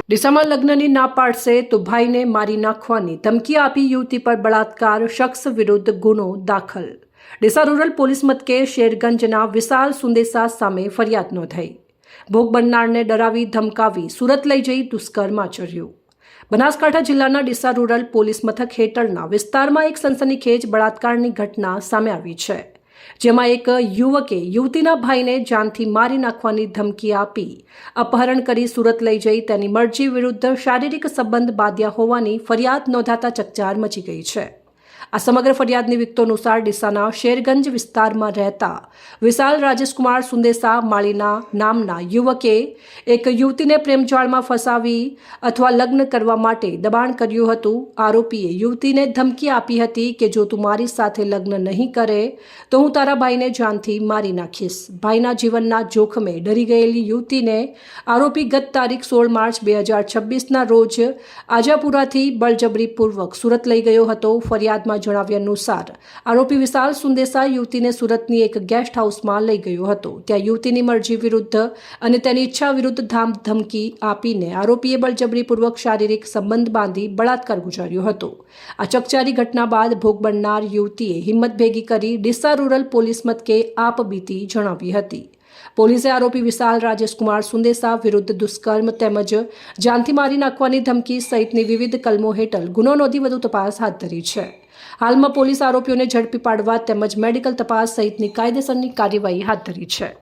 ડીસામાં લગ્નની ના પાડશે તો ભાઈને મારી નાખવાની ધમકી આપી યુવતી પર બળાત્કાર શખ્સ વિરુદ્ધ ગુનો દાખલ। ડીસા રૂરલ પોલીસ મથકે શેરગંજના વિશાલ સુંદેસા સામે ફરિયાદ નોંધાઈ। ભોગ બનનારને ડરાવી ધમકાવી સુરત લઈ જઈ દુષ્કર્મ આચર્યું। બનાસકાંઠા જિલ્લાના ડીસા રૂરલ પોલીસ મથક હેઠળના વિસ્તારમાં એક સનસનીખેજ બળાત્કારની ઘટના સામે આવી છે, જેમાં એક યુવકે યુવતીના ભાઈને જાનથી મારી નાખવાની ધમકી આપી અપહરણ કરી સુરત લઈ જઈ તેની મરજી વિરુદ્ધ શારીરિક સંબંધ બાંધ્યા હોવાની ફરિયાદ નોંધાતા ચકચાર મચી ગઈ છે। આ સમગ્ર ફરિયાદની વિગતો અનુસાર ડીસાના શેરગંજ વિસ્તારમાં રહેતા વિશાલ રાજેશકુમાર સુંદેસા માળીના નામના યુવકે એક યુવતીને પ્રેમજાળમાં ફસાવી અથવા લગ્ન કરવા માટે દબાણ કર્યું હતું। આરોપીએ યુવતીને ધમકી આપી હતી કે જો તું મારી સાથે લગ્ન નહીં કરે તો હું તારા ભાઈને જાનથી મારી નાખીશ। ભાઈના જીવનના જોખમે ડરી ગયેલી યુવતીને આરોપી ગત તારીખ 16 માર્ચ 2026ના રોજ આજાપુરાથી બળજબરીપૂર્વક સુરત લઈ ગયો હતો। ફરિયાદમાં જણાવ્યા અનુસાર આરોપી વિશાલ સુંદેસા યુવતીને સુરતની એક ગેસ્ટ હાઉસમાં લઈ ગયો હતો। ત્યાં યુવતીની મરજી વિરુદ્ધ અને તેની ઈચ્છા વિરુદ્ધ ધમકી આપીને આરોપીએ બળજબરીપૂર્વક શારીરિક સંબંધ બાંધી બળાત્કાર ગુજાર્યો હતો। આ ચકચારી ઘટના બાદ ભોગ બનનાર યુવતીએ હિંમત ભેગી કરી ડીસા રૂરલ પોલીસ મથકે આપબીતી જણાવી હતી। પોલીસે આરોપી વિશાલ રાજેશકુમાર સુંદેસા વિરુદ્ધ દુષ્કર્મ તેમજ જાનથી મારી નાખવાની ધમકી સહિતની વિવિધ કલમો હેઠળ ગુનો નોંધી વધુ તપાસ હાથ ધરી છે। હાલમાં પોલીસ આરોપીઓને ઝડપી પાડવા તેમજ મેડિકલ તપાસ સહિતની કાયદેસરની કાર્યવાહી હાથ ધરી છે।